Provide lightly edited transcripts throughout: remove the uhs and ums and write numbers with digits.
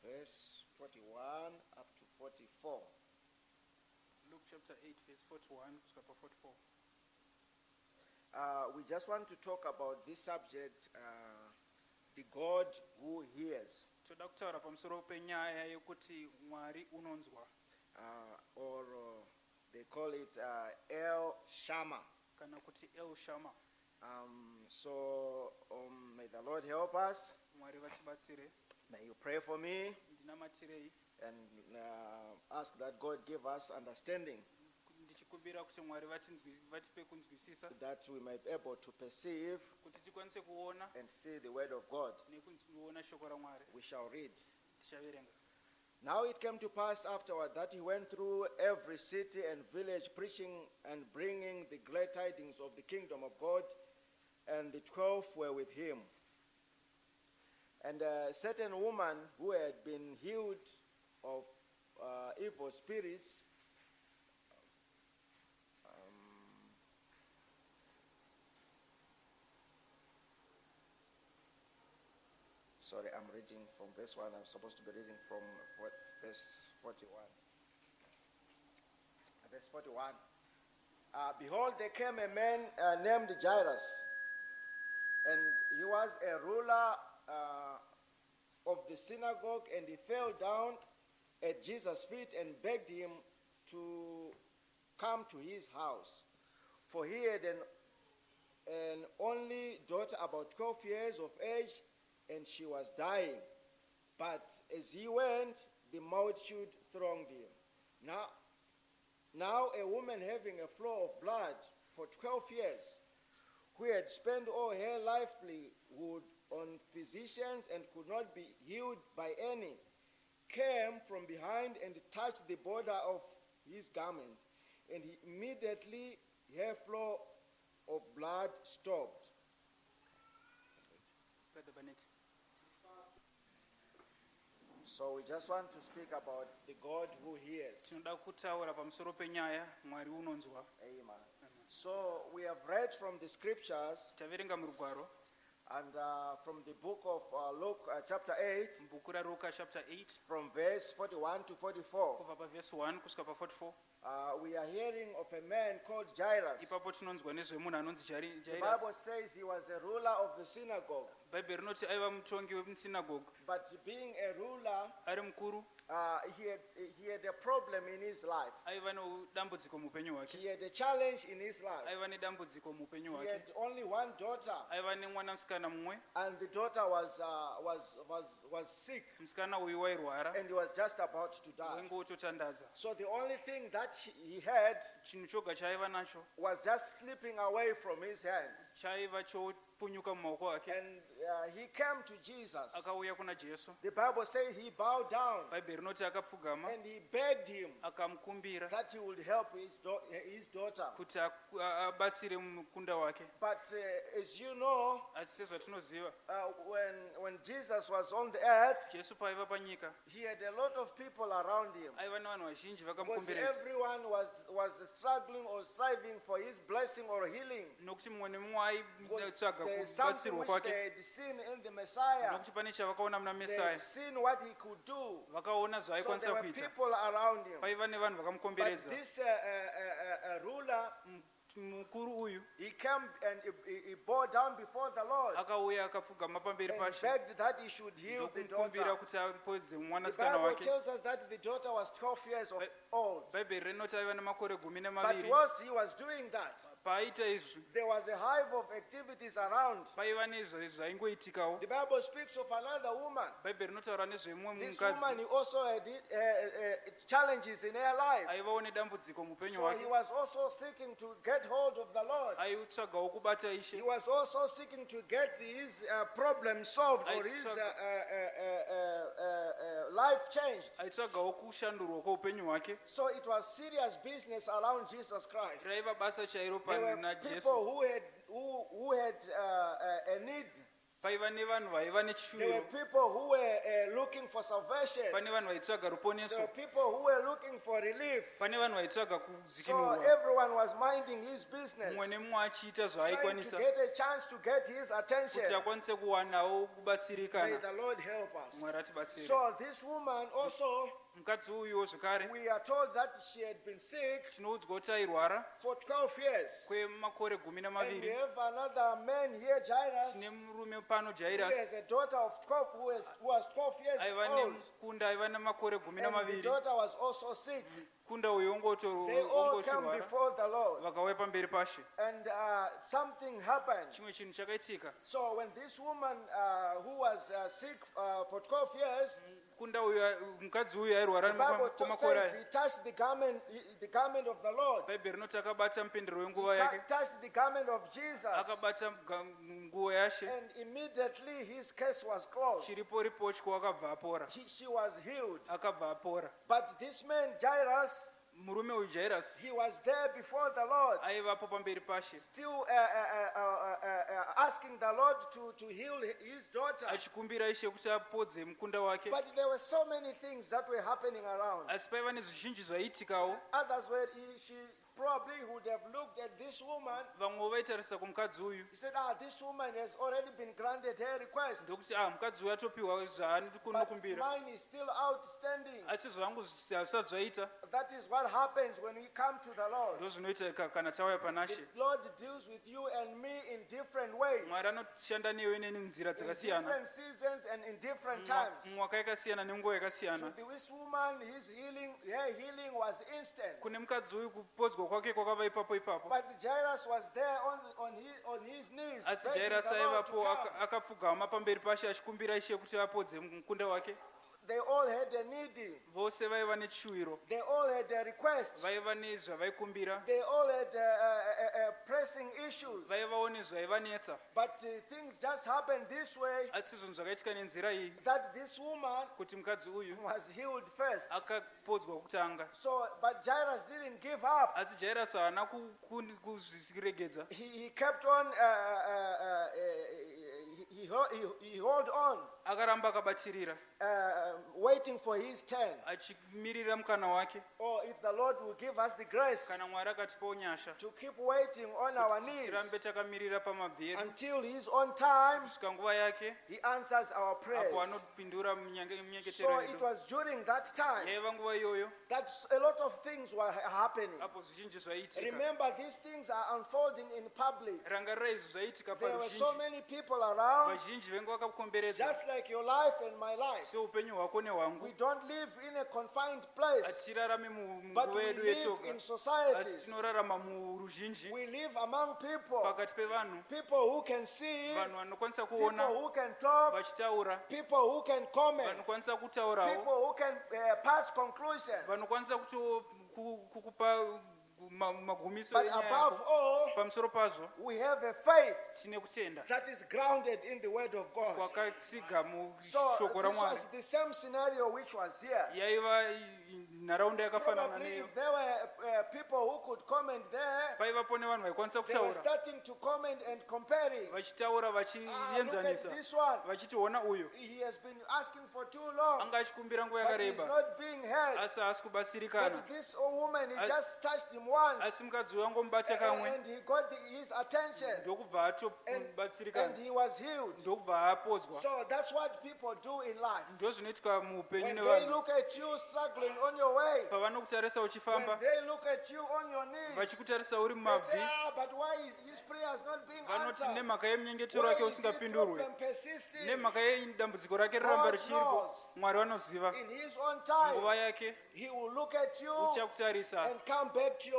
verse 41 up to 44. Luke chapter 8, verse 41 to 44. We just want to talk about this subject, the God who hears, Toda kutaura pamusoro penyaya yokuti Mwari unonzwa or they call it El Shammah. kana kuti El Shammah. So may the Lord help us. Mwari vatibatsire. May you pray for me Ndinamatirei and ask that God give us understanding, ndichikumbira kuti Mwari vatipe kunzwisisa that we might be able to perceive kuti tikwanise kuona and see the word of God. nekuona shoko raMwari. We shall read. Tichaverenga. Now it came to pass afterward that he went through every city and village, preaching and bringing the glad tidings of the kingdom of God, and the 12 were with him. And a certain woman who had been healed of evil spirits, sorry, I'm reading from verse 1. I'm supposed to be reading from verse 41. Verse 41. Behold, there came a man named Jairus, and he was a ruler of the synagogue, and he fell down at Jesus' feet and begged him to come to his house. For he had an only daughter about 12 years of age, and she was dying. But as he went, the multitude thronged him. Now a woman having a flow of blood for 12 years, who had spent all her livelihood on physicians and could not be healed by any, came from behind and touched the border of his garment, and immediately her flow of blood stopped. Brother Bennett. So we just want to speak about the God who hears. Tinoda kutaura pamusoro penyaya Mwari unonzwa. Amen. So we have read from the scriptures Taverenga murugwaro and from the book of Luke chapter 8, mubhuku raLuka chapter 8 from verse 41 to 44. kubva paverse 1 kusvika pa44. We are hearing of a man called Jairus. Ipapo tinonzwa nezvemunhu anonzi The Jairus. Bible says he was a ruler of the synagogue. Bhaibheri rinoti aiva mutongi wemusinagoge. But being a ruler, Ari mukuru he had a problem in his life. aiva nedambudziko muupenyu hwake. He had a challenge in his life. Aiva nedambudziko muupenyu He hwake. had only one daughter, Aiva nemwana musikana mumwe. and the daughter was sick, Musikana uyu wairwara and he was just about to die. wengototandadza. So the only thing that he had Chinhu choga chaaiva nacho was just slipping away from his hands. chaiva chopunyuka mumaoko ake. And he came to Jesus. Akauya kuna Jesu. The Bible says he bowed down Bhaibheri rinoti akapfugama and he begged him akamukumbira that he would help his daughter. kuti abatsire mukunda wake. But as you know, Asi sezvatinoziva when Jesus was on the earth, Jesu paaiva panyika he had a lot of people around him. aiva nevanhu vazhinji Because vakamukomberedza everyone was struggling or striving for his blessing or healing. nokuti mumwe nemumwe aitsvaga There is something kubatsirwa which kwake they had seen in the Messiah. nokuti pane chavakaona muna They had Mesaya. seen what he could do. Vakaona So zvaaikwanisa there were kuita. people around him. Paiva nevanhu But vakamukomberedza. this ruler, Mukuru uyu he came and he bowed down before the Lord akauya akapfugama pamberi and pashe begged that he should heal the daughter. ndokumukumbira kuti apodze The mwanasikana Bible wake. tells us that the daughter was 12 years old. Bhaibheri rinoti aiva nemakore But 12. whilst he was doing that, Paaita izvi there was a hive of activities around. paiva nezvo zvaingoitikawo. The Bible speaks of another woman. Bhaibheri rinotaura nezvemumwe This mukadzi woman also had challenges in her life. aivawo nedambudziko muupenyu So he hwake. was also seeking to get hold of the Lord. Aitsvagawo kubata He Ishe. was also seeking to get his problem solved or his life changed. Aitsvagawo kushandurwa kweupenyu hwake. So it was serious business around Jesus Christ. Raiva basa chairo There were pana Jesu. people who had a need paiva nevanhu vaiva There were nechishuviro, people who were looking for salvation. pane vanhu vaitsvaga There ruponeso, were people who were looking for relief. pane vanhu vaitsvaga So kudzikinurwa, everyone was minding his business, mumwe nemumwe achiita trying to zvaaikwanisa get a chance to get his attention. kuti akwanise kuwanawo May kubatsirikana. the Lord help us. Mwari atibatsire. So this woman also, Mukadzi uyuwo zvakare we are told that she had been sick tinoudzwa kuti airwara for 12 years. kwemakore 12. And we have another man here, Jairus, Tine murume pano who Jairus has a daughter of 12 who was 12 years aiva old. nemukunda aiva nemakore And the 12. daughter was also sick. Kunda uyu They all come ongochirwara before the Lord. vakauya pamberi pashe. And something happened. Chimwe chinhu chakaitika. So when this woman who was sick for 12 years, Kunda uyu mukadzi uyu airwara the Bible kwemakore says aya, he touched the garment of the Lord. bhaibheri rinoti akabata mupendero wenguva He yake, touched the garment of Jesus. akabata nguo yashe, And immediately his case was closed. chiripo ripotyo akabva apora, She was healed. akabva apora. But this man, Jairus, Murume uyu Jairus he was there before the Lord, aivapo pamberi pashe, still asking the Lord to heal his daughter. achikumbira Ishe kuti apodze mukunda wake. But there were so many things that were happening around. Asi paiva nezvizhinji zvaiitikawo. Others were, she probably would have looked at this woman. Vamwe vaitarisa kumukadzi uyu He said, this woman has already been granted her request. ndokuti mukadzi uyu atopiwa zvaari But kunokumbira, mine is still outstanding. asi zvangu hazvisati zvaita. That is what happens when we come to the Lord. Ndo zvinoita kana tauya The panashe. Lord deals with you and me in different ways, Mwari anoshanda newe nenzira in dzakasiyana, different seasons and in different times. mwaka yakasiyana nenguva To yakasiyana. this woman, her healing was instant. Kune mukadzi uyu kupodzwa kwake kwakava ipapo ipapo, But Jairus was there on his knees, asi begging Jairus the Lord to aivapo come. akapfugama pamberi pashe achikumbira Ishe kuti apodze mukunda wake. They all had a need. Vose vaiva nechishuwiro, They all had a request. vaiva nezvavaikumbira, They all had pressing issues. vaivawo nezvaivanetsa. But things just happened this way, Asi zvinhu zvakaitika nenzira iyi that this woman kuti mukadzi uyu was healed first. akapodzwa kutanga. So, but Jairus didn't give up. Asi Jairus haana kuzviregedza, He kept on, he held on, akaramba akabatirira waiting for his turn. achimirira mukana wake. Or if the Lord will give us the grace Kana Mwari akatipawo nyasha to keep waiting on our knees tirambe takamirira pamabvi edu until his own time, kusvika nguva yake he answers our prayers. apo anopindura So munyengetero it yedu. was during that time Yaiva nguva iyoyo that a lot of things were happening. apo zvizhinji zvaiitika. Remember, these things are unfolding in public. Rangarira izvi zvaiitika There were so paruzhinji, many people around, vazhinji vengu vakakukomberedza just like your life and my life. seupenyu hwako nehwangu. We don't live in a confined place, Hatirarami but munguva we yedu live yetoga, in asi societies. tinorarama muruzhinji We live among people, pakati pevanhu, people who can see, vanhu vanokwanisa people kuona who can talk, vachitaura, people who can comment, vanokwanisa kutaurawo, people who can pass conclusions. vanokwanisa kukupa magumiso But enyaya above yako. all, Pamusoro pazvo we have a faith tine kutenda that is grounded in the Word of God. kwakatsiga So mushoko this raMwari. was the same scenario which was here. Yaiva nharaunda yakafanana Probably neyo. if there were people who could comment there, Paivapo nevanhu vaikwanisa they were kutaura, starting to comment and comparing. vachitaura Look vachienzanisa, at this one. vachiti ona uyu He has been asking for too long, anga achikumbira nguva but he's yakareba not being heard. asi haasi kubatsirikana. But this old woman, he just touched him once, Asi mukadzi uyu angomubata kamwe and he got his attention, ndokubva and atobatsirikana, he was healed. ndokubva apodzwa. So that's what people do in life. Ndo zvinoitika muupenyu When they nevanhu look at you struggling on your way, pavanokutarisa when uchifamba, they look at you on your knees, vachikutarisa uri they say, mumabvi, but why is his prayers not being vanoti answered? nemhaka yemunyengetero Why wake is the usingapindurwe, problem persisting? nemhaka yedambudziko rake riramba God richiripo. knows. Mwari vanoziva In his own time, nguva yake, he will look at you uchakutarisa and come back to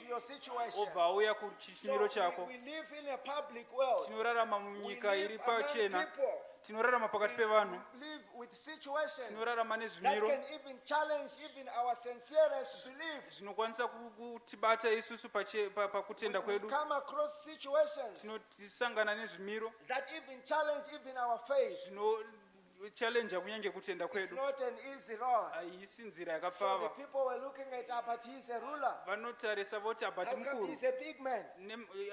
your situation. obva auya So kuchimiro chako. we live in a public world. Tinorarama We munyika live iri among pachena, people. tinorarama pakati pevanhu, Live with situations tinorarama that nezvimiro can even challenge even our sincerest belief. zvinokwanisa kutibata isusu pakutenda We kwedu. come across situations Tinosangana nezvimiro that even challenge even our faith. zvinochallenge kunyange kutenda It's kwedu. not an easy road. Haisi nzira So the yakapfava. people were looking at but he's a ruler. vanotarisa voti abati How come mukuru he's a big man?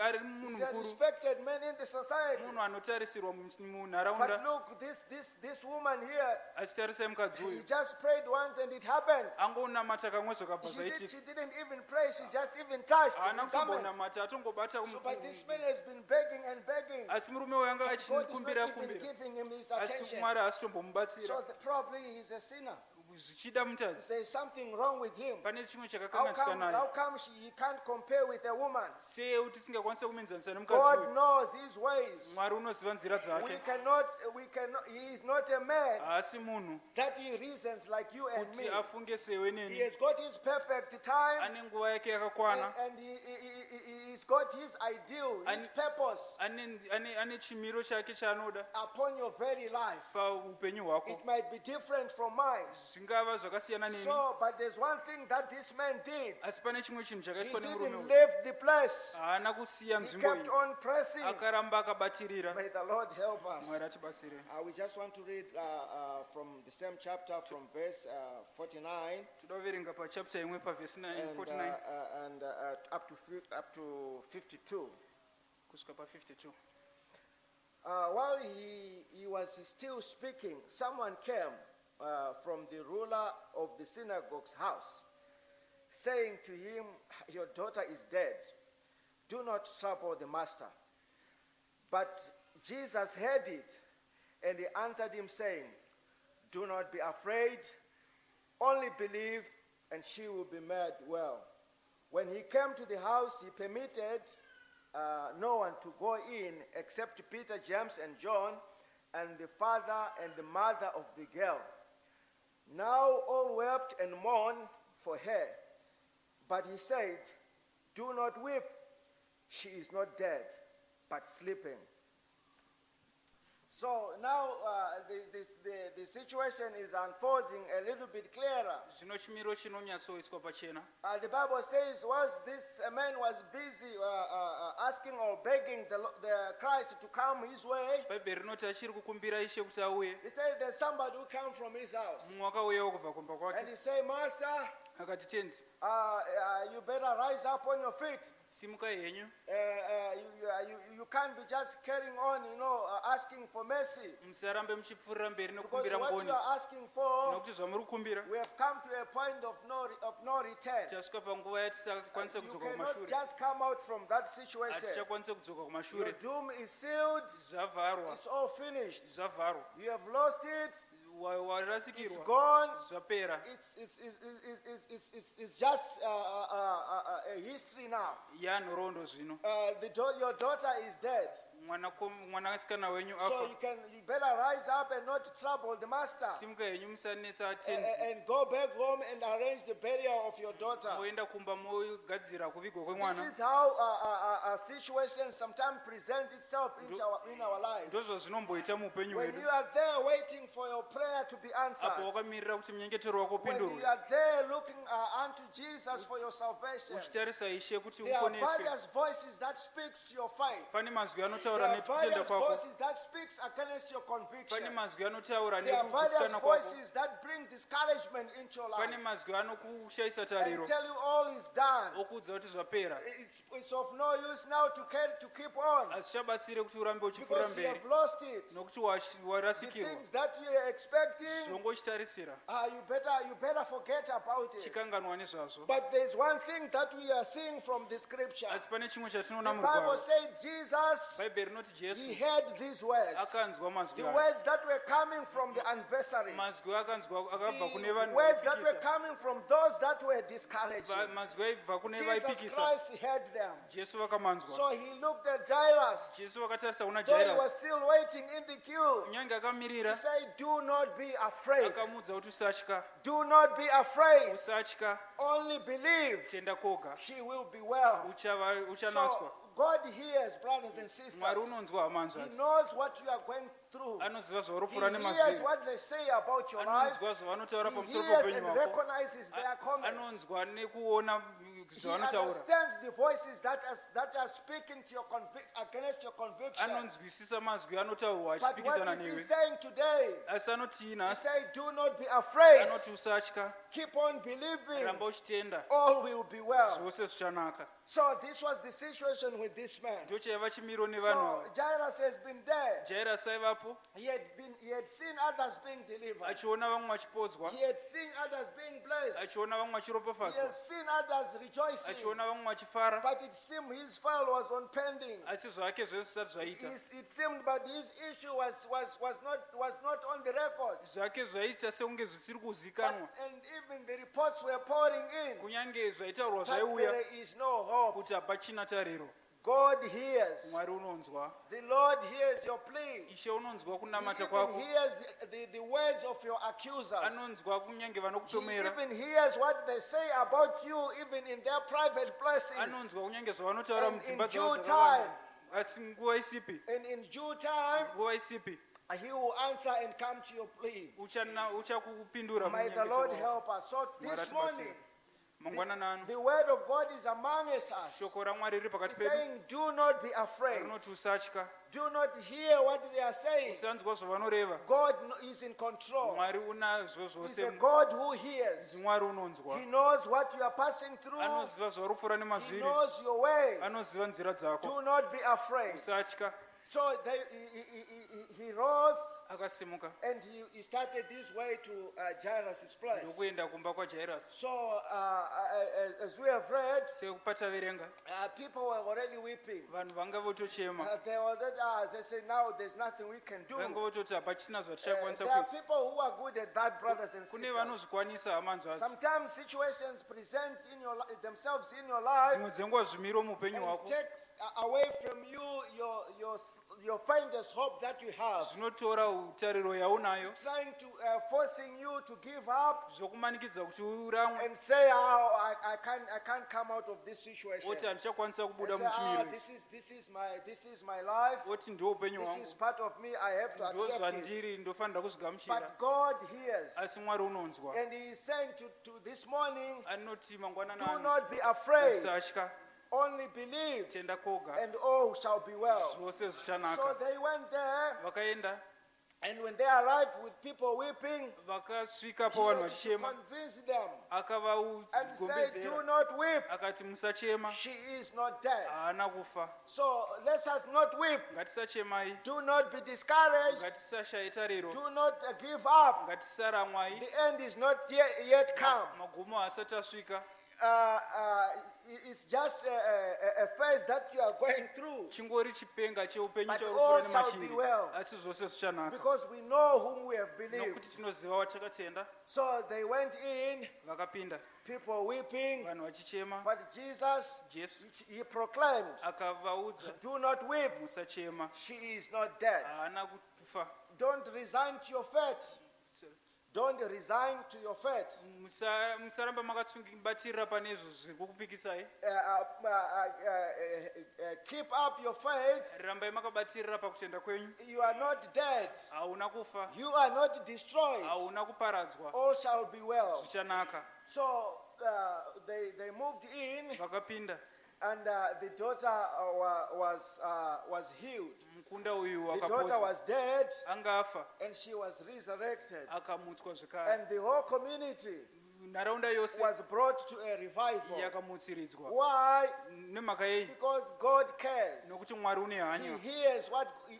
ari munhu He's a mukuru respected man in the society. munhu anotarisirwa But munharaunda look, this woman here, asi tarisai mukadzi he uyu just prayed once and it happened. angonamata kamwe zvakabva She zvaitika didn't even pray, she just even touched haana the garment. kutombonamata atongobata So, but this man has been begging and begging. asi murume uyu anga God is not achikumbira even kumbira giving him his asi attention. mwari haasitombomubatsira So probably he's a sinner. zvichida mutadzi There's something wrong with him. pane chimwe How chakakanganisika come, naye he can't compare with a woman? sei tisingakwanisa kuminzanisa nemukadzi God uyu knows his ways. mwari unoziva nzira We dzake cannot, he is not a man haasi munhu that he reasons like you and kuti me. afunge sewe He neni has got his perfect time ane nguva yake yakakwana and he's got his ideal, his purpose ane chimiro chake chaanoda upon your very life. paupenyu hwako It might be different from mine. zvingava zvakasiyana neni So, but there's one thing that this man did. asi pane chimwe chinhu He chakaitwa nemurume didn't uyu leave the place. haana kusiya He nzvimbo kept iyi on pressing. akaramba akabatirira May the Lord help us. mwari atibatsire We just want to read from the same chapter from verse 49 toda kuverenga pachapta imwe pavhesi and 49 up to 52. kusvika pa52 While he was still speaking, someone came from the ruler of the synagogue's house, saying to him, "Your daughter is dead. Do not trouble the master." But Jesus heard it, and he answered him, saying, "Do not be afraid, only believe, and she will be made well." When he came to the house, he permitted no one to go in except Peter, James, and John, and the father and the mother of the girl. Now all wept and mourned for her. But he said, "Do not weep. She is not dead, but sleeping." So now the situation is unfolding a little bit clearer. zvino chimiro chinonyatsoiswa pachena The Bible says, once this man was busy asking or begging the Christ to come his way, bhaibheri rinoti achiri kukumbira ishe kuti auye he said there's somebody who came from his house. mumwe akauyawo kubva kumba And kwake he said, "Master, akati tenzi you better rise up on your feet. simukai henyu You can't be just carrying on, asking for mercy. musarambe muchipfuurira mberi Because nekukumbira what ngoni you are asking for, nokuti zvamuri kukumbira we have come to a point of no return. tasvika panguva yatisakwanisa You kudzoka cannot kumashure just come out from that situation. hatichakwanisa kudzoka Your kumashure doom is sealed. zvavharwa It's all finished. zvavharwa You have lost it. It's warasikirwa gone. zvapera It's just a history now. yanhoroondo zvino Your daughter is dead. mwanasikana wenyu So afa you better rise up and not trouble the master. simuka henyu musanetsa tenzi And go back home and arrange the burial of your daughter. moenda kumba mogadzira kuvigwa This kwemwana is how a situation sometimes presents itself in our lives. ndozvo zvinomboita muupenyu When hwedu you are there waiting for your prayer to be apo answered. wakamirira kuti munyengetero wako When you upindurwe are there looking unto Jesus for your salvation. uchitarisa ishe kuti There are uponeswe various voices that speaks to your faith. pane mazwi There anotaura are nekutenda various kwako voices that speaks against your pane conviction. mazwi anotaura There are various nekugutsikana kwako voices that bring discouragement into your pane life mazwi anokushayisa and tariro tell you all is done. okuudza kuti zvapera It's of no use now to keep on hazvichabatsire kuti urambe uchipfuurira because you mberi have lost it. nokuti The warasikirwa things that you are expecting, zvongochitarisira you better forget about it. chikanganwa nezvazvo But there's one thing that we are seeing from the scripture. asi pane chimwe The chatinoona Bible murugwaro said Jesus, bhaibheri rinoti he jesu heard these words. akanzwa mazwi The aya words that were coming from the adversaries. mazwi akanzwa akabva kune The vanhu words that were vaipikisa coming from those that were discouraged. mazwi aibva kune Jesus vaipikisa Christ heard them. jesu vakamanzwa So he looked at Jairus. jesu vakatarisa kuna Though he was jairus still waiting in the queue, kunyange akamirira he said, "Do not be afraid. akamuudza kuti usatya Do not be afraid. usatya Only believe. tenda koga She will be well." uchanatswa So God hears, brothers and sisters. mwari unonzwa hama He hanzvadzi knows what you are going through. anoziva He zvaurofura hears nemazviri, what they say about your life. anonzwa zvavanotaura He pamusoro hears peupenyu and hwako, recognizes their comments. anonzwa nekuona He zvavanotaura, understands the voices that are speaking to your against your conviction. anonzwisisa mazwi anotaurwa But what achipikisana is he newe. saying today? Asi anotii He nhasi, said, do not be afraid. anoti usatya, Keep on believing. ramba uchitenda, All will be well. zvose zvichanaka. So this was the situation with this man. Ndo chaiva chimiro nevanhu So ava. Jairus has been there. Jairus aivapo He had seen others being delivered. achiona vamwe vachipodzwa, He had seen others being blessed. achiona vamwe He vachiropafadzwa, has seen others rejoicing. achiona vamwe vachifara, But it seemed his file was on pending. asi zvake zvose zvisati zvaita. It seemed, but his issue was not on the record. Zvake zvaita sekunge zvisiri But, kuzikanwa, and even the reports were pouring in. kunyange zvaitaurwa But zvaiuya there is no hope. kuti hapachina tariro. God hears. Mwari unonzwa, The Lord hears your plea. Ishe unonzwa He kunamata even kwako, hears the words of your accusers. anonzwa kunyange He vanokupomera, even hears what they say about you, even in their private places. anonzwa kunyange zvavanotaura And mudzimba in dzavo due dzakawanda. time. Asi nguva isipi, And in due time, nguva isipi he will answer and come to your plea. uchakupindura May the Lord help us. So this morning, mangwanana ano the word of God is among us. shoko ramwari riri pakati He's pedu saying, do not be afraid. rinoti usatya, Do not hear what they are saying. usanzwa zvavanoreva. God is in control. Mwari unazvo He's zvose, a God who hears. mwari unonzwa, He knows what you are passing through. anoziva zvaurikufura He nemazviri, knows your way. anoziva nzira dzako. Do not be afraid. Usatya. So he rose Akasimuka and he started his way to Jairus' place. ndokuenda kumba kwaJairus. So as we have read, Sekupataverenga people were already weeping. vanhu vanga votochema, They say now there's nothing we can do. vanga vototi hapachina zvatichakwanisa There are kuita. people who are good at that, brothers and Kune sisters. vanozvikwanisa hama nzvadzi. Sometimes situations present themselves in your life Dzimwe dzenguva zvimiro muupenyu and hwako take away from you your faintest hope that you have, zvinotora tariro yaunayo, trying to forcing you to give up zvokumanikidza kuti uramwe, and say, "Oh, I can't come out of this situation." woti handichakwanisa And kubuda say, "Ah, muchimiro, this is my life. woti ndo upenyu This hwangu, is part of me. I have to ndo accept it." zvandiri, ndofanira kuzvigamuchira. But God hears, Asi Mwari unonzwa, and He is saying to this morning, anoti mangwanani "Do ano, not be afraid. usatya, Only believe, tenda koga, and all shall be well." zvose So zvichanaka. they went there, Vakaenda, and when they arrived with people weeping, vakasvikapo he vanhu had to vachichema, convince them and say, "Do akavagombedzera not weep. akati musachema, She is not dead." haana kufa. So let us not weep. Ngatisachemai, Do not be discouraged. ngatisashaye tariro, Do not give up. ngatisaramwai, The end is not yet come. magumo haasati asvika. It's just a phase that you are going through, Chingori chipenga cheupenyu But chauri all kufura shall be nemashiri, well. asi zvose zvichanaka, because we know whom we have believed. nokuti tinoziva watakatenda. So they went in, Vakapinda, people weeping, vanhu vachichema, but Jesus, Jesu he proclaimed, akavaudza, "Do not weep. musachema, She is not dead." haana kufa. Don't resign to your fate. Don't resign to your fate. Musaramba makatsungibatirira pane izvo zviri kukupikisai, Keep up your faith. rambai makabatirira pakutenda kwenyu. You are not dead. Hauna kufa, You are not destroyed. hauna kuparadzwa, All shall be well. zvichanaka. So they moved in, Vakapinda, and the daughter was healed. mukunda uyu The daughter wakapodzwa, was dead, anga afa, and she was resurrected. akamutswa zvekare. And the whole community Nharaunda yose was brought to a revival. yakamutsiridzwa. Why? Nemhaka yei? Because God cares. Nokuti Mwari une He hanya, hears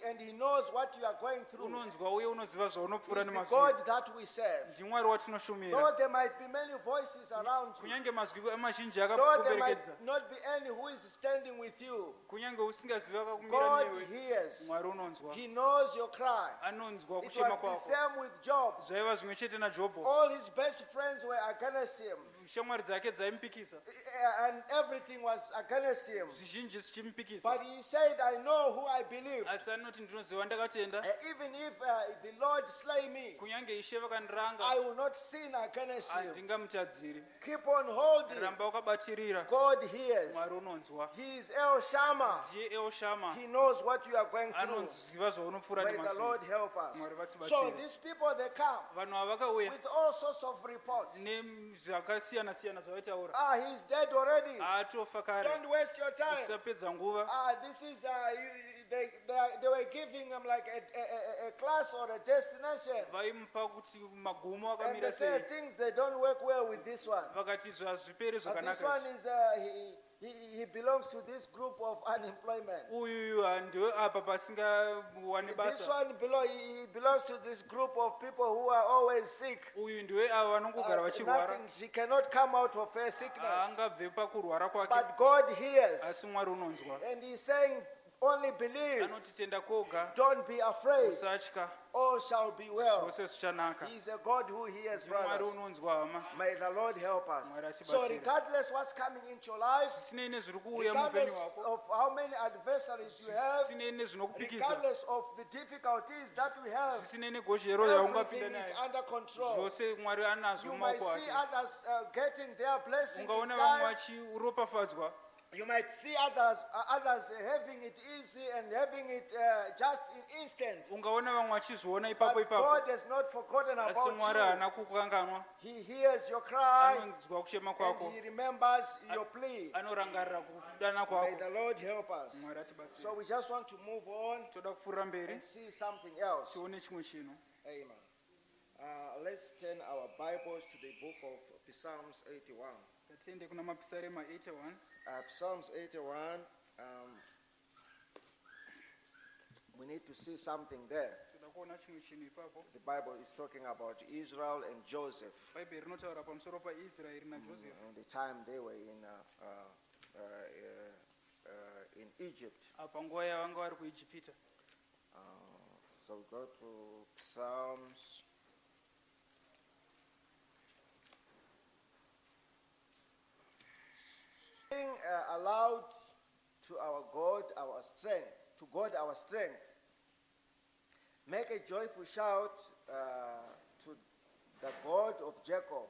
and He knows what you are going through. unonzwa uye unoziva zvaunopfuura He's the nemazwi. God that we serve. NdiMwari watinoshumira. Though there might be many voices around you, Kunyange mazwi mazhinji though there might akakuberekedza, not be any who is standing with you, kunyange usingaziva akakumira God newe, hears. Mwari unonzwa. He knows your cry. Anonzwa It kuchema was the kwako. same with Job. Zvaiva zvimwe chete naJobho. All his best friends were against him. shamwari dzake dzaimupikisa and everything was against him. zvizhinji zvichimupikisa But he said, I know who I believe. asi anoti ndinoziva ndakatenda Even if the Lord slay me, kunyange ishe vakandiranga I will not sin against you. handingamutadziri. Keep on holding. Ramba wakabatirira. God hears. Mwari unonzwa. He is El Shammah. Ndiye Elshama. He knows what you are going through. Anoziva zvaunopfuura May the nemasoro. Lord help us. Mwari vatibatsire. So these people, they come Vanhu ava vakauya with all sorts of reports. nezvakasiyana siyana zvavaitaura. He's dead already. Atofa kare. Don't waste your time. Usapedza nguva. This is they were giving him like a class or a destination. Vaimupa kuti magumo And they akamira say sei. things they don't work well with this one. Vakati zvazviperi But this zvakanaka. one is he belongs to this group of unemployment. Uyuyu ndiwe apa pasingawani This basa. one he belongs to this group of people who are always sick. Uyu ndiwe ava vanongogara vachirwara. Nothing, she cannot come out of her sickness. Haangabve pakurwara kwake. But God hears. Asi Mwari unonzwa. And he's saying, only believe. Anoti tenda koga. Don't be afraid. Usatya. All shall be well. Zvose zvichanaka. He's a God who hears, Mwari brothers. unonzwa hama. May the Lord help us. Mwari atibatsire. So regardless what's coming into your life, Zvisinei nezviri kuuya muupenyu regardless hwako. of how many adversaries you have, Zvisinei nezvinokupikisa. regardless of the difficulties that we have, Zvisinei negozhero yaungapinda everything is nayo. under control. Zvose Mwari anazvo You might mumaoko see ake. others getting their blessing in Ungaona vamwe time. vachiropafadzwa. You might see others having it easy and having it just in instant. Ungaona vamwe vachizoona But ipapo ipapo. God has not forgotten Asi about Mwari you. haana kukanganwa. He hears your cry Anonzwa kuchema and kwako. He remembers your plea. Anorangarira kudana May kwako. the Lord help us. Mwari atibatsire. So we just want to move on Toda kupfuura mberi and see something else. tione chimwe chinhu. Amen. Let's turn our Bibles to the book of Psalms 81. Ngatiende kuna mapisarema 81. Psalms 81, we need to see something there. Toda kuona chimwe chinhu ipapo. The Bible is talking about Israel and Joseph Bhaibheri rinotaura pamusoro paIsraeri naJosefa. in the time they were in Egypt. Apa nguva yavanga vari kuIjipita. So we go to Psalms. Being allowed to our God, our strength, to God our strength. Make a joyful shout to the God of Jacob.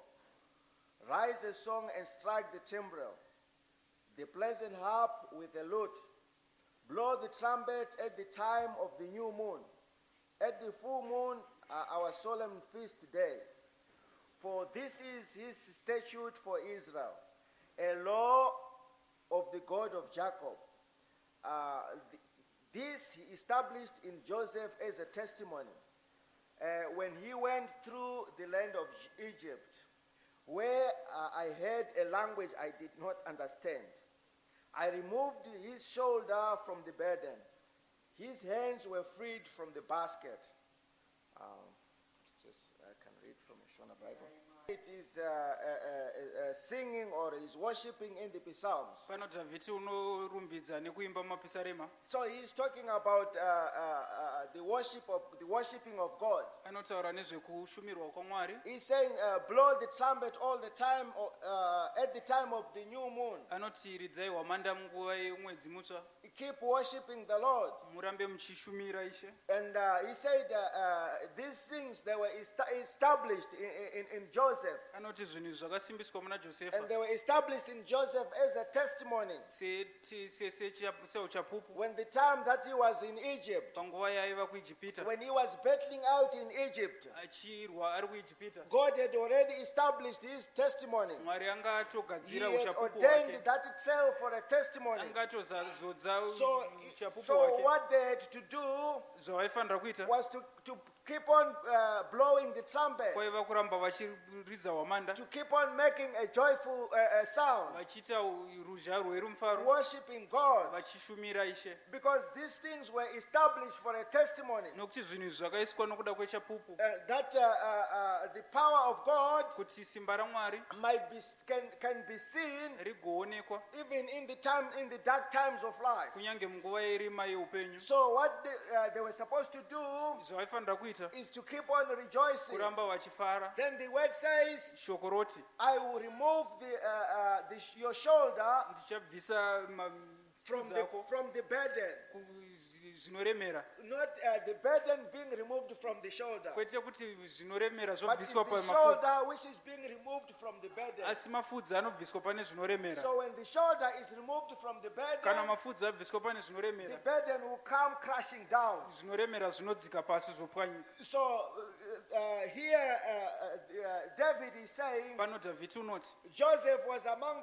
Rise a song and strike the timbrel, the pleasant harp with the lute. Blow the trumpet at the time of the new moon, at the full moon, our solemn feast day. For this is his statute for Israel, a law of the God of Jacob. This he established in Joseph as a testimony when he went through the land of Egypt, where I heard a language I did not understand. I removed his shoulder from the burden. His hands were freed from the basket. I can read from a Shona Bible. It is singing or is worshiping in the Psalms. Pano Dhavhidi unorumbidza nekuimba mapisarema. So he's talking about the worshiping of God. Anotaura nezvekushumirwa kwaMwari. He's saying, blow the trumpet all the time at the time of the new moon. Anoti ridzai hwamanda munguva yemwedzi mutsva. Keep worshiping the Lord. Murambe muchishumira Ishe. And he said these things they were established in Joseph. Anoti zvinhu zvakasimbiswa muna Josefa. And they were established in Joseph as a testimony. Seuchapupu. When the time that he was in Egypt, Panguva yaaiva kuIjipita. when he was battling out in Egypt, Achirwa ari kuIjipita. God had already established his testimony. Mwari anga He atogadzira had uchapupu ordained hwake. that trail for a testimony. Anga atozodza So uchapupu hwake. what they had to do Zvavaifanira kuita was to keep on blowing the trumpet, kwaiva kuramba vachiridza hwamanda. to keep on making a joyful sound, Vachiita ruzha rwerumufaro. worshiping God, Vachishumira Ishe. because these things were established for a testimony. Nokuti zvinhu izvi zvakaiswa nokuda kwechapupu. That the power of God Kuti simba raMwari can be seen rigoonekwa even in the dark times of life. kunyange munguva yerima yeupenyu. So what they were supposed to do Zvavaifanira kuita kuita is to keep on rejoicing. kuramba vachifara. Then the word says, Shoko roti I will remove your shoulder ndichabvisa from the burden. zvinoremera, Not the burden being removed from the shoulder, kwete kuti zvinoremera but it's zvobviswa the pamafudzi, shoulder which is being removed from the burden. asi mafudzi anobviswa pane zvinoremera. So when the shoulder is removed from the Kana burden, mafudzi abviswa pane the zvinoremera, burden will come crashing down. zvinoremera zvinodzika pasi zvopwanyika. So here David is saying, Pano Dhavhidi unoti Joseph was among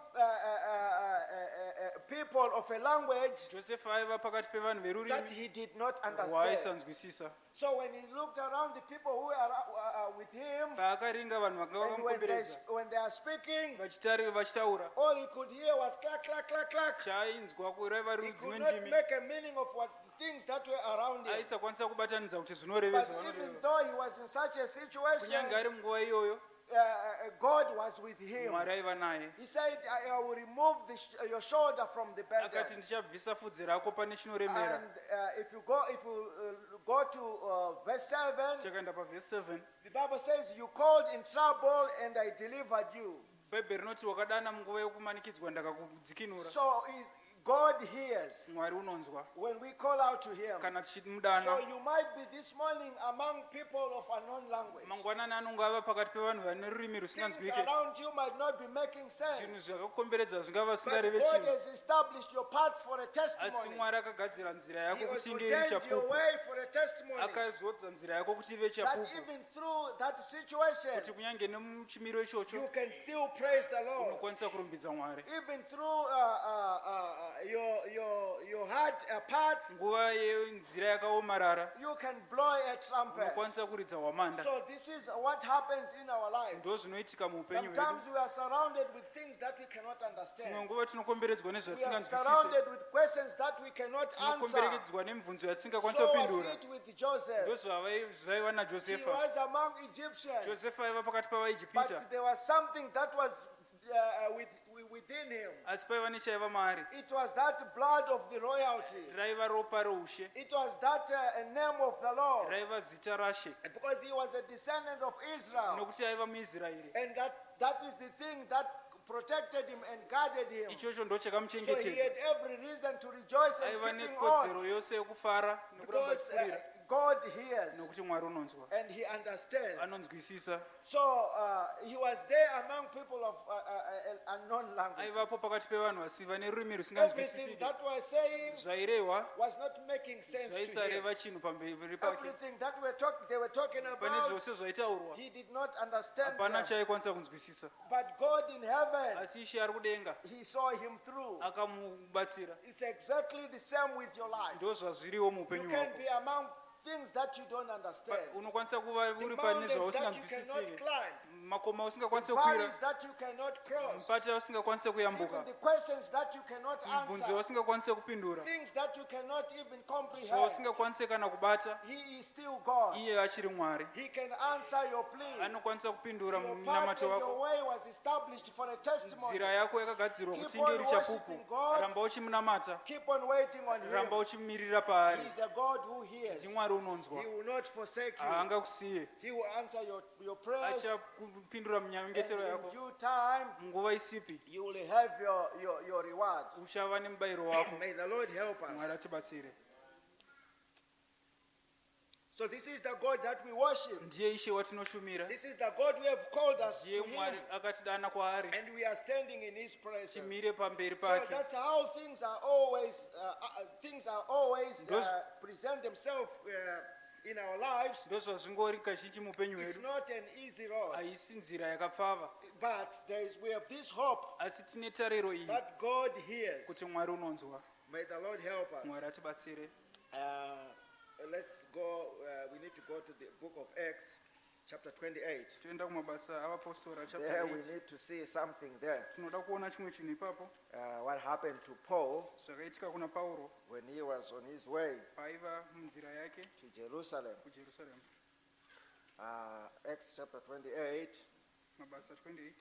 people of a language Josefa aiva pakati pevanhu that verurimi he did not understand. rwaaisanzwisisa. So when he looked around the people who are with him, Paakaringa vanhu vanga and vakamukomberedza when they are speaking, vachitaura, all he could hear was clack, clack, clack, clack. chaainzwa kureva He dzimwe could not ndimi, make a meaning of what things that were around him. aisakwanisa kubatanidza kuti But zvinorevezva even vanoreva. though he was in such a situation, Kunyange ari munguva iyoyo God was with him. Mwari aiva naye. He said, I will remove your shoulder from the Akati burden. ndichabvisa pfudzi rako pane chinoremera. And if you go to verse 7, Chakaenda pavhesi 7, the Bible says, you called in trouble and I delivered you. bhaibheri rinoti wakadana munguva yokumanikidzwa ndakakudzikinura. So God hears Mwari unonzwa when we call out to him. kana tichimudana. So you might be this morning among people of unknown language. Mangwanani anonge ava pakati pevanhu vane rurimi Things rusinganzwike. around you might not be making sense. Zvinhu zvakakukomberedza zvingava But zvisingareve God chinhu, has established your path for a asi testimony. Mwari akagadzira nzira He yako has kuti inge ordained your chapupu. way for a testimony. Akazodza nzira yako kuti ive That chapupu, even through that situation, kuti kunyange nemuchimiro ichocho you can still praise the Lord. unokwanisa kurumbidza Mwari. Even through your hard path, Nguva yenzira yakaomarara you can blow a trumpet. unokwanisa kuridza hwamanda. So this is what happens in our lives. Ndo zvinoitika muupenyu hwedu. Sometimes we are surrounded with things that we cannot Dzimwe understand. nguva tinokomberedzwa We are nezvatisinganzwisise, surrounded with questions that we cannot answer. tinokomberedzwa nemibvunzo yatisingakwanisa So was kupindura. it with Joseph. Ndo zvaiva He naJosefa. was among Egyptians. Josefa aiva pakati pavaijipita, But there was something that was within him. asi paiva nechaiva maari. It was that blood of the royalty. Raiva ropa roushe, It was that name of the Lord. raiva zita raShe, Because he was a descendant of Israel. nokuti aiva muIsraeri. And that is the thing that protected him and guarded him. Ichocho ndo So he chakamuchengetedza. had every reason to rejoice and Aiva keeping nekodzero on. yose yokufara nokuramba Because achikurira, God hears nokuti Mwari unonzwa, and he understands. anonzwisisa. So he was there among people of unknown language. Aivapo pakati pevanhu vasi vane rurimi Everything rusinganzwisisiki. that was saying Zvairehwa was not making sense to him. zvaisareva chinhu pamberi pake. Everything that they were talking Pane about, zvose zvaitaurwa he did not understand hapana them. chaikwanisa kunzwisisa, But God in heaven, asi Ishe ari kudenga he saw him through. akamubatsira. It's exactly the same with your life. Ndo zvazviriwo You muupenyu can hwako. be among things that you don't understand. Unokwanisa kuva The uri pane mountains that you cannot zvausinganzwisisiki, climb. makoma The usingakwanise kukwira, valleys that you cannot cross. mupata usingakwanise Even kuyambuka, the questions that you cannot mibvunzo answer. usingakwanise kupindura, Things that you cannot even comprehend. zvausingakwanise kana kubata, He is still God. iye achiri Mwari. He can answer your plea. Anokwanisa kupindura Your path munamato and your wako. way was established for a testimony. Nzira yako yakagadzirwa Keep kuti inge on iri chapupu. worshiping God. Ramba uchimunamata, Keep on waiting on ramba him. uchimirira He paari. is a God who hears. NdiMwari unonzwa, He will not forsake you. haangakusiye. He will answer your prayers. Achakupindura And munyengetero in yako. due time, Munguva isipi you will have your reward. uchava nemubayiro wako. May the Lord help Mwari us. atibatsire. So this is the God that we worship. Ndiye Ishe watinoshumira, This is the God we have called us to ndiye him. Mwari akatidana kwaari, And we are standing in his presence. timire pamberi So pake. that's how things are always Those- present themselves in our lives. Ndo zvazvingori kazhinji muupenyu It's hwedu, not an easy road, haisi nzira yakapfava, but we have this hope asi tine tariro iyi that God hears. kuti Mwari unonzwa. May the Lord help Mwari us. atibatsire. Let's go. We need to go to the book of Acts, chapter 28. Toenda kumabasa avapostora chapter There we 8. need to see something there. Tinoda kuona chimwe chinhu ipapo What happened to Paul zvakaitika kuna Pauro when he was on his way paaiva munzira yake to Jerusalem. kuJerusarema. Acts chapter 28. Mabasa 28.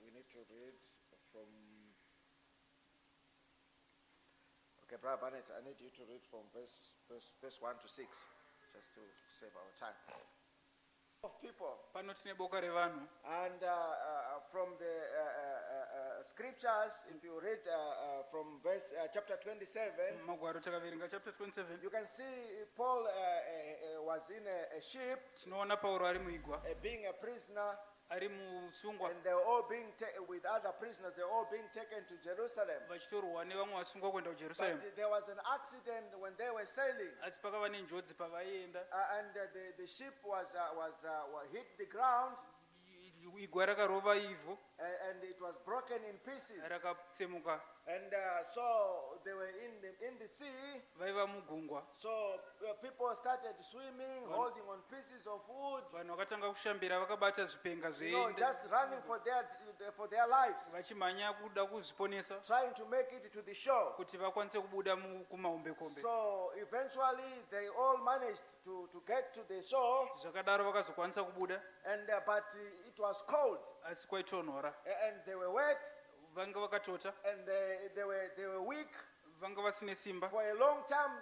We need to read from Brother Barnett, I need you to read from verse 1 to 6, just to save our time. Of people. Pano tine boka revanhu. And from the scriptures, if you read from verse chapter 27, Magwaro takaverenga chapter 27. you can see Paul was in a ship, Tinoona Paulo ari muigwa, being a prisoner, ari musungwa, and they were all being with other prisoners. They were all being taken to Jerusalem. vachitorwa nevamwe vasungwa kuenda kuJerusalemu. But there was an accident when they were sailing, Asi pakava nenjodzi pavaienda. and the ship was hit the ground, Igwa rakarova ivhu and it was broken in pieces. rakatsemuka. And so they were in the sea. Vaiva mugungwa. So people started swimming, holding on pieces of wood, Vanhu vakatanga kushambira vakabata zvipenga zveende. just running for their lives, Vachimhanya kuda kuzviponesa trying to make it to the shore. kuti vakwanise kubuda kumahombekombe. So eventually they all managed to get to the shore, Zvakadaro vakazokwanisa kubuda, and but it was cold, asi kwaitonhora. and they were wet, Vanga vakatota, and they were weak. vanga vasine simba. For a long time,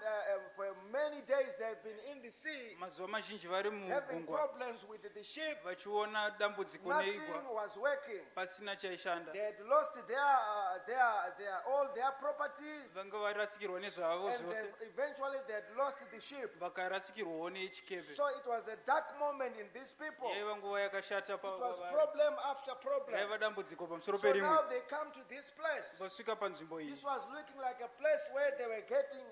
for many days, they've been in the sea, Mazuva mazhinji vari having mugungwa, problems with the ship. vachiona dambudziko Nothing neigwa, was working. pasina chaishanda. They had lost all their property, Vanga varasikirwa nezvavo and zvose, eventually they had lost the ship. vakarasikirwawo nechikepe. So it was a dark moment in these people. It Yaiva nguva yakashata was pavari. problem after problem. Raiva dambudziko pamusoro So now perimwe. they come to this place. Vasvika panzvimbo iyi. This was looking like a place where they were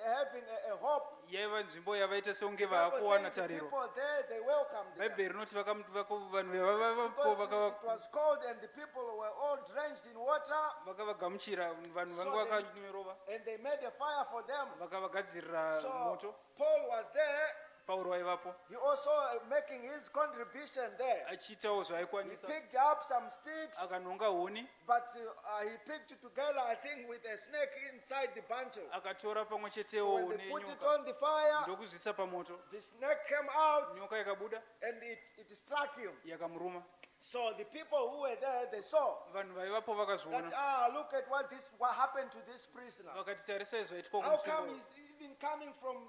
having a hope. Yaiva nzvimbo yavaita seunge The Bible vaakuwana said the tariro. people there, they welcomed them. Bhaibheri rinoti vanhu vavavapo Because it was cold and the people were all drenched in water, vakavagamuchira, vanhu So vanga they- vakanyorova, and they made a fire for them. vakavagadzirira So moto. Paul was there. Pauro aivapo, He also making his contribution there. achiitawo He zvaaikwanisa, picked up some sticks, akanonga huni, but he picked together, I think, with a snake inside the bundle. akatora pamwe So chetewo when they put it nenyoka, on the fire, ndokuzvisa pamoto. the snake came out Nyoka yakabuda, and it struck him. yakamuruma. So the people who were there, they saw Vanhu vaivapo that, vakazviona, look at what happened to this prisoner. vakati tarisai zvaiitwa How come kumusungwa. he's even coming from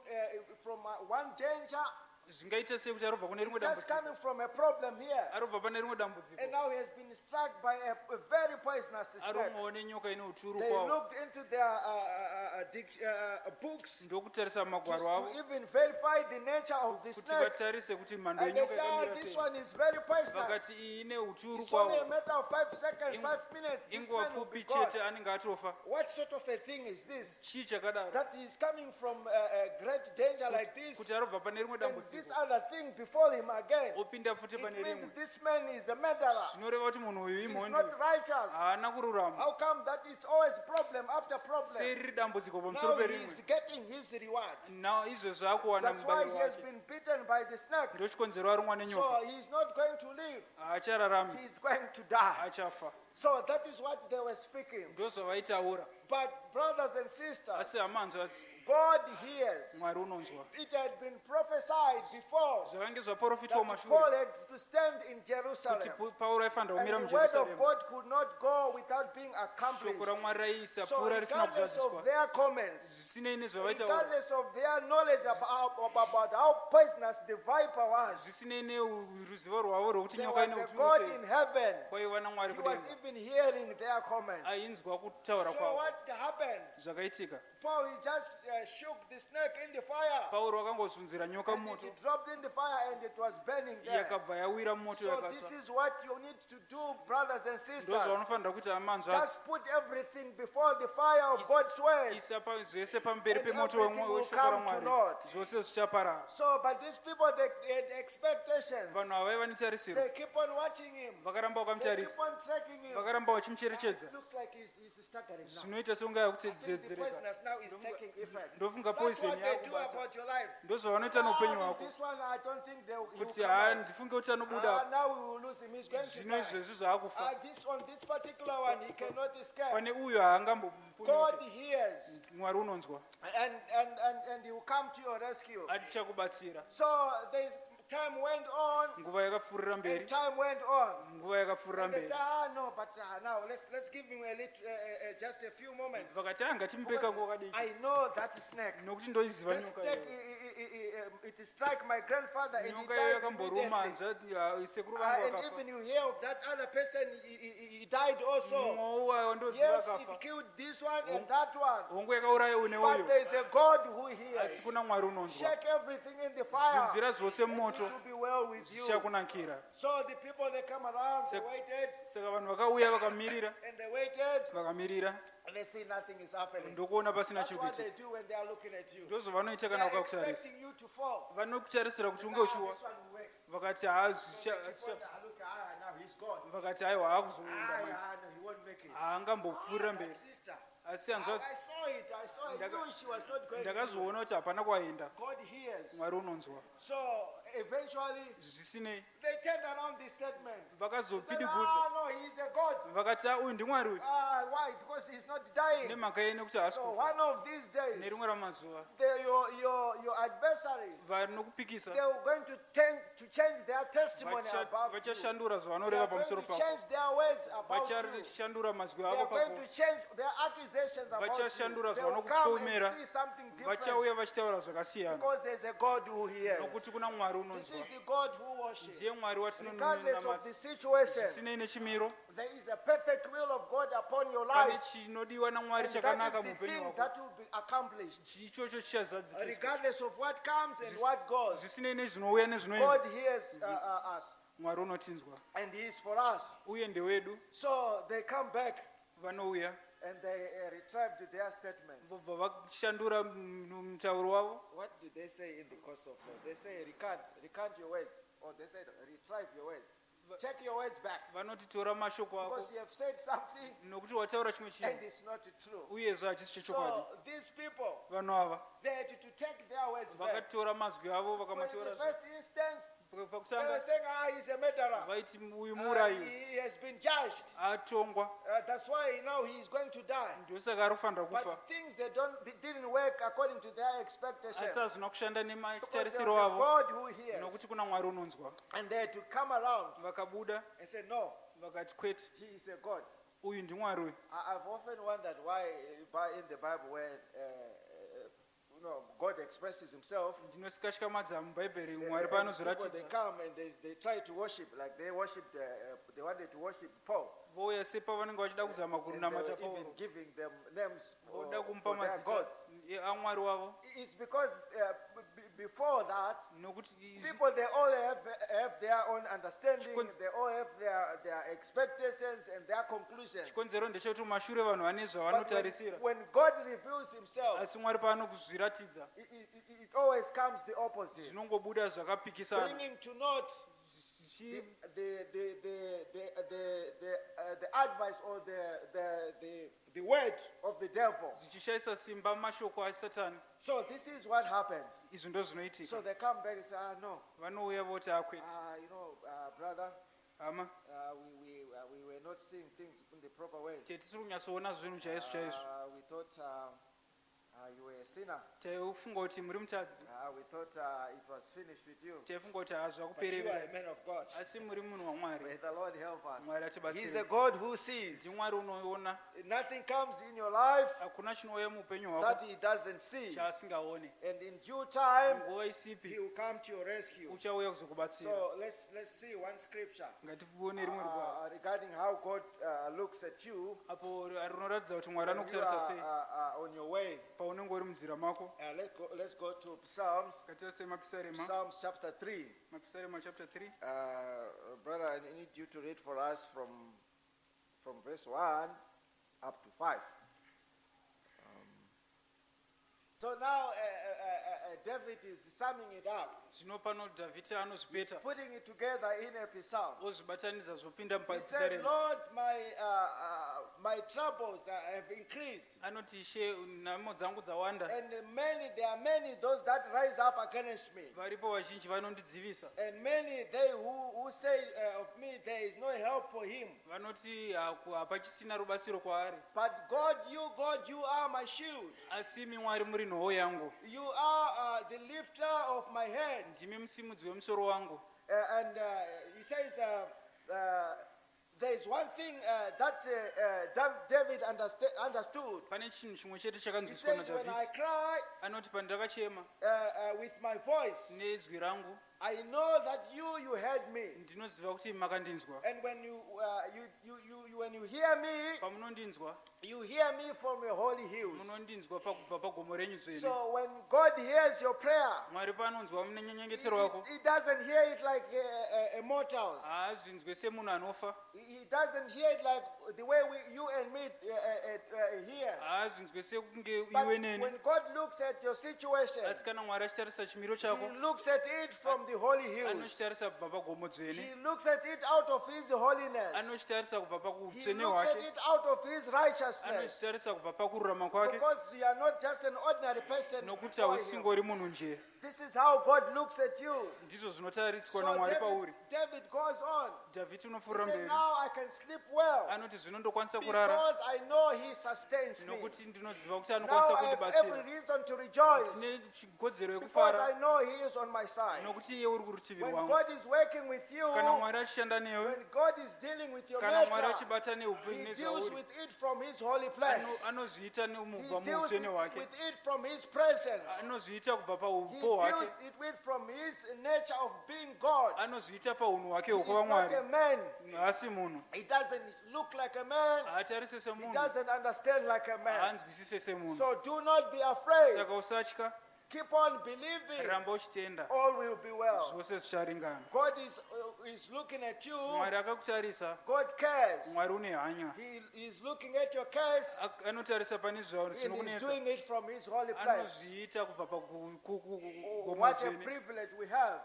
one danger? Zvingaita sei kuti arobva kune He's rimwe just dambudziko, coming from a problem here. arobva pane rimwe And dambudziko, now he has been struck by a very poisonous snake. arumwawo nenyoka ine uturu They kwawo. looked into their books Ndokutarisa to magwaro avo even verify the nature of the kuti snake. vatarise kuti mhando And they yenyoka said, yakamira this sei. one is very poisonous. Vakati iyi ine uturu It's only a kwawo, matter of 5 seconds, 5 minutes. This inguva man will be pfupi gone. chete anenge atofa. What sort of a thing is this? Chii chakadaro That is coming from a great danger like this, kuti arobva pane rimwe and this dambudziko other thing befall him again. opinda futi It pane means rimwe, this man is a murderer. zvinoreva kuti munhu uyu He's imhondi, not righteous. haana kururama. How come that is always problem after Sei problem? riri dambudziko Now pamusoro he perimwe, is getting his reward. izvozvo akuwana That's why mubayiro he has wake. been bitten by the snake. Ndochikonzero arumwa nenyoka, So he's not going to live. haachararami, He's going to die. achafa. So that is what they were speaking. Ndozvavaitaura, But brothers and sisters, asi hamanzwa, God hears. Mwari unonzwa. It had been prophesied before Zvakange zvaprofitwa that Paul mumashure had to stand in Jerusalem. kuti Pauro aifanira kumira And the word of muJerusarema. God could not go without being Shoko accomplished. raMwari raisa So pfuura risina regardless of kuzadziswa. their comments, Zvisinei nezvavaitaura, regardless of their knowledge about how poisonous the viper was, zvisinei neruzivo rwavo rwokuti there nyoka was ine a uturu God sei, in heaven. kwaiva naMwari He was kudenga, even hearing their comments. ainzwa kutaura So kwavo. what happened? Zvakaitika, Paul, he just shook the snake in the fire. Pauro akangozunzira nyoka And mumoto, it dropped in the fire and it was burning there. yakabva yawira mumoto So this yakatsva. is what you need to do, brothers and sisters. Ndozvaunofanira kuti amanzwa, Just put everything before the fire of God's word. isa zvese pamberi And pemoto everything will weshoko come to raMwari, naught. zvose zvichaparara. So, but these people, they had expectations. Vanhu ava vaiva netarisiro, They keep on watching him. vakaramba They vakamutarisa, keep on tracking him. vakaramba vachimucherechedza. It looks like he's staggering now. Zvinoita seunga I think the yakutsedzereka. poisonous now is taking effect. Ndofunga That's poison what they do yakubata. about your life. Ndozvavanoita neupenyu hwako, This one, I don't think he will kuti come haa out. ndifunge kuti anobuda. Now we will lose him. He's going to Zvino die. izvezvi zvaakufa. This particular one, he cannot escape. Pane uyo haangambopuni. God hears, Mwari unonzwa, and he will come to your rescue. atichakubatsira. So there's time went on, nguva yakapfuurira and mberi time went on. nguva yakapfuurira And they mberi say, no, but now let's give him a little, just a few moments. vakati anga timupe Because kako kadiki I know that snake. nokuti ndoiziva That nyoka snake, iyo. it struck my grandfather and he nyoka iyo died yakamboruma immediately. sekuru vangu And vakafa even you hear of that other person, he died also. mumwe uwayo ndoziva Yes, kafa it killed this one and that one. hongu yakauraya une But uyo there is a God who hears. asi kuna mwari unonzwa Shake everything in the fire. zinzira zvose mumoto It will be well with you. zvichakunakira So the people, they come around, they Sek- waited saka vanhu vakauya vakamirira and they waited vakamirira and they see nothing is happening. ndokuona pasina That's what chikuiti they do when they are looking at you. ndozvavanoita They kana are vakakutarisa expecting you to fall. vanokutarisira kuti unge Ah, uchiwa this one will work. vakati So they keep on, look, now he's gone. vakati aiwa haakuzoenda manje No, he won't make it. haangambopfuurira But mberi sister, asi I hanzva saw it. I knew she was not going to. ndakazoona kuti hapana kwaenda God hears. mwari unonzwa So eventually, zvisinei they turned around this statement. They said, vakazopidigudza no, he's a God. vakati uyu ndimwari uyu Why? Because he's not dying. nemhaka yei nekuti haasi So kufa one of these days, nerimwe ramazuva your adversaries, vanokupikisa they were going to change their testimony about you. vachashandura They zvanoreva are going pamusoro to pako change their words about you. vachashandura mazwi They avo are going pako to change their accusations about you. vachashandura They will come zvavanokutomera and see something different vachauya vachitaura zvakasiyana because there's a God who hears. nokuti kuna mwari This unonzwa is the God who worships. ndiye mwari Regardless of watinonamata the situation, zvisinei nechimiro there is a perfect will of God upon your pane life. chinodiwa namwari And that is chakanaka the muupenyu thing hwako that will be accomplished. ichocho chichazadziswa Regardless of what comes and what goes, zvisinei nezvinouya God nezvinoenda hears us. mwari unotinzwa And He is for us. uye ndewedu So they come back vanouya and they retrieved their statements. vobva vashandura mutauro wavo. What did they say in the course of law? They say recant your words. Or they said retrieve your words. Take your words back. vanoti tora mashoko ako Because you have said something nokuti wataura chimwe and chinhu it's not true. uyezve hachisi chechokwadi. So these people, vanhu ava they had to take their words back. vakatora mazwi avo For in vakamatora the first instance, they were pakutanga saying, he's a murderer. vaiti uyu muurayi He has been judged. atongwa That's why now he is going to die. ndosaka ari kufanira kufa But things they didn't work according to their expectation. asi hazvina kushanda Because there nematarisiro was a avo God who hears. nokuti kuna mwari unonzwa. And they had to come around Vakabuda and say, no, vakati kwete he is a God. uyu ndimwari uyu. I've often wondered why in the Bible where God expresses himself, ndinosikashikamadza mubhaibheri and mwari people they paanozoratidza come and they try to worship, like they worshipped, they wanted to worship Paul. vouya sepavanenge vachida kuzama And they kunamata were even pauro giving them names voda kumupa for their mazita gods. amwari wavo It's because before that, nokuti people, they all have their own understanding, Chikon- they all have their expectations and their conclusions. chikonzero ndechekuti mumashure vanhu vane But zvavanotarisira when God reveals himself, asi mwari paanokuzviratidza it always comes the opposite, zvinongobuda zvakapikisana bringing to naught the advice or the word of the devil. zvichishayisa simba mashoko asatani. So this is what happened. Izvi ndo zvinoitika. So they come back and say, no, vanouya voti akwete brother, hama we were not seeing things in the proper way. tisiri kunyatsoona zvinhu chaizvo chaizvo. We thought you were a sinner. taifunga kuti muri mutadzi. We thought it was finished with you. taifunga kuti hazva But you are a kuperevera man of God. asi muri munhu wamwari. May the Lord help mwari us. He's atibatsire. a God who sees. ndimwari unoona Nothing comes in your life hakuna chinouya muupenyu that hwako he doesn't see. chaasingaone. And in due time, nguva he isipi will come to your rescue. uchauya kuzokubatsira. So let's see one scripture ngatione rimwe rugwaro regarding how God looks at you apo rinoratidza kuti mwari when you anokutarisa sei are on your way. paunenge uri munzira mako. Let's go to Psalms. ngatitarisa mapisarema. Psalms chapter 3. mapisarema chapter 3. Brother, I need you to read for us from verse 1 up to 5. So now David is summing it up. zvino pano dhavhidi He's anozvipeta putting it together in a psalm. ozvibatanidza zvopinda He said, mupapisarema. Lord, my troubles have increased. anoti she nhamo dzangu dzawanda And there are many those that rise up against me. varipo vazhinji vanondidzivisa. And many they who say of me there is no help for him. vanoti hapachisina rubatsiro kwaari. But God, you are my shield. asi imi mwari muri nhoo yangu. You are the lifter of my head. ndimi musimudzi wemusoro wangu. And he says, there is one thing that David understood. Pane chinhu chimwe chete He chakanzwiswa says, when naDhavhidhi. I cry Anoti pandakachema with my voice, nezwi rangu I know that you heard me. ndinoziva kuti makandinzwa. And when when you hear me, Pamunondinzwa you hear me from your holy hills. munondinzwa pakubva pagomo renyu dzvene. So when God hears your prayer, Mwari paanonzwa munenyengetero wako he doesn't hear it like mortals. haazvinzwe semunhu anofa. He doesn't hear it like the way you and me hear. haazvinzwe sekunge But iwe neni. when God looks at your situation, Asi kana Mwari achitarisa chimiro He chako looks at it from the holy hills. anochitarisa kubva pagomo dzvene. He looks at it out of His holiness. Anochitarisa kubva He pakutsvene looks at hwake. it out of His righteousness. Anochitarisa kubva pakururama kwake. Because you are not just an ordinary person. Nokuti before Him. hausingori munhu nje. This is how God looks at you. Ndizvo zvinotariswa So naMwari pauri. David goes on. Dhavhidhi He unofurira said, mberi. now I can sleep well Anoti zvino ndokwanisa kurara because I know He sustains me. nokuti ndinoziva kuti Now anokwanisa I have every kundibatsira. reason to rejoice Tine chigodzero because I yekufara know He is on my side. nokuti iye uri kurutivi When rwangu. God is working with you, Kana Mwari achishanda newe, when God is dealing with your kana Mwari matter, achibata neupenyu He deals nezvauri, with it from His holy place. anozviita He nemubva deals muutsvene hwake. with it from His presence. Anozviita kubva He paupo hwake. deals it with from His nature of being God. Anozviita paunhu hwake He is hwokuva not a Mwari. man. Haasi munhu. He doesn't look like a man. Haatarise He semunhu. doesn't understand like a man. Haanzwisise semunhu. So do not be afraid. Saka usatya, Keep on believing. ramba uchitenda. All will be well. Zvose zvicharingana. God is looking at you. Mwari akakutarisa. God cares. Mwari une hanya. He is looking at your case. Anotarisa pane And he's zvinokunetsa. doing it from His holy place. Anozviita kubva Oh, pagomo what a dzvene. privilege we have.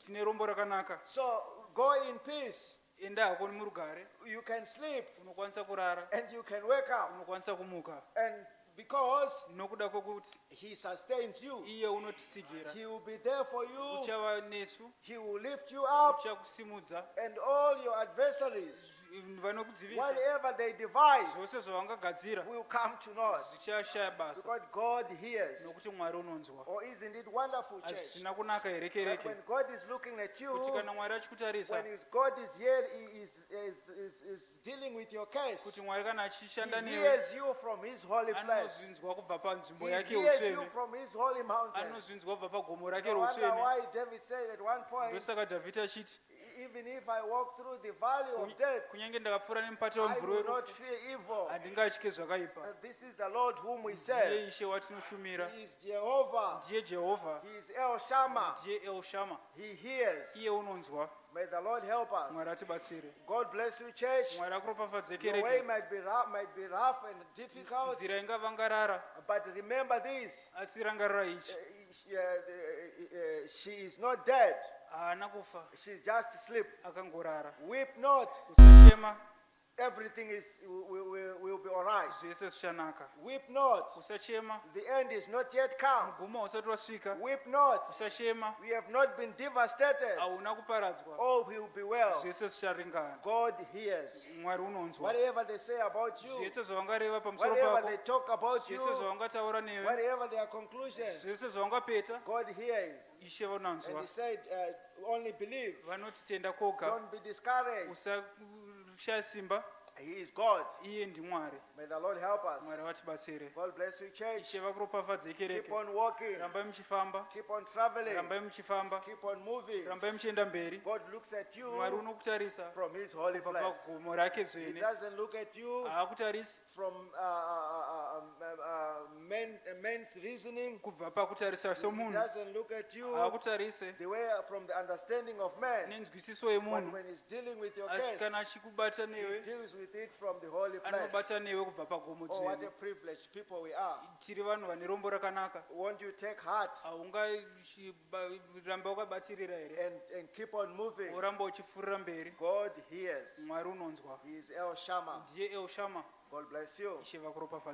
Tine rombo rakanaka. So go in peace. Enda hako murugare. You can sleep Unokwanisa kurara. and you can wake up. Unokwanisa kumuka. And because Nokuda kwokuti He sustains you, iye unotisigira. He will be there for you. Uchava nesu. He will lift you up. Uchakusimudza. And all your adversaries, Vanokudzivisa. whatever they devise, Zvose zvavangagadzira will come to naught. zvichashaya basa. Because God hears. Nokuti Mwari unonzwa. Or isn't it wonderful, Asi church? zvina kunaka here That kereke. when God is looking at you, Kuti kana Mwari achikutarisa. when God is here, He is dealing with your case. Kuti Mwari kana achishanda He newe. hears you from His holy place. Anozvinzwa kubva panzvimbo He yake hears you utsvene. from His holy mountain. Anozvinzwa kubva pagomo rake No wonder routsvene. why David said at one point, Ndosaka Dhavhidhi achiti, even if I walk through the valley of death, kunyange ndakapfuura nemupato I wemvura will werufu, not fear evil. handingatye zvakaipa. This is the Lord whom we Ndiye serve. Ishe watinoshumira. He is Jehovah. Ndiye Jehovha. He is El Shammah. Ndiye El Shama. He hears. Iye unonzwa. May the Lord help Mwari us. atibatsire. God bless you, church. Mwari akuropafadze Your way kereke. might be rough and difficult, Nzira ingavangarara, but remember this. asi rangarira ichi. She is not dead. Haana kufa, She's just asleep. akangorara. Weep not. Usachema, Everything will be all right. zvese zvichanaka. Weep not. Usachema, The end is not yet come. mugumo usati wasvika. Weep not. Usachema, We have not been devastated. hauna kuparadzwa. All will be well. Zvese zvicharingana. God hears. Mwari unonzwa. Whatever they say about you, Zvese zvavangareva pamusoro whatever pako, they talk about you, zvese zvavangataura newe, whatever their conclusions, zvese zvavangapeta, God hears. Ishe And vanonzwa. He said, only believe. Vanoti tenda koga, Don't be discouraged. usashaya simba. He is God. Iye ndiMwari. May the Lord help us. Mwari vatibatsire. God bless you, church. Ishe vakuropafadze kereke. Keep on walking. Rambai muchifamba, Keep on traveling. rambai muchifamba, Keep on moving. rambai muchienda mberi. God looks at you Mwari unokutarisa from His holy kubva place. pagomo rake He dzvene. doesn't look at you Haakutarisi from men's reasoning. kubva pakutarisa He somunhu. doesn't look at you Haakutarisi the way from the understanding of man. nenzwisiso But yemunhu. when He's dealing with your Asi case, kana achikubata He newe, deals with it from the holy place. anobata newe kubva pagomo Oh, what a dzvene. privileged people we are. Tiri vanhu vane rombo rakanaka. Won't you take heart Haungaramba wakabatirira here. and keep on moving? Uramba uchipfuurira mberi. God hears. Mwari unonzwa. He is El Shammah. Ndiye El Shama. God bless you. Ishe vakuropafadze.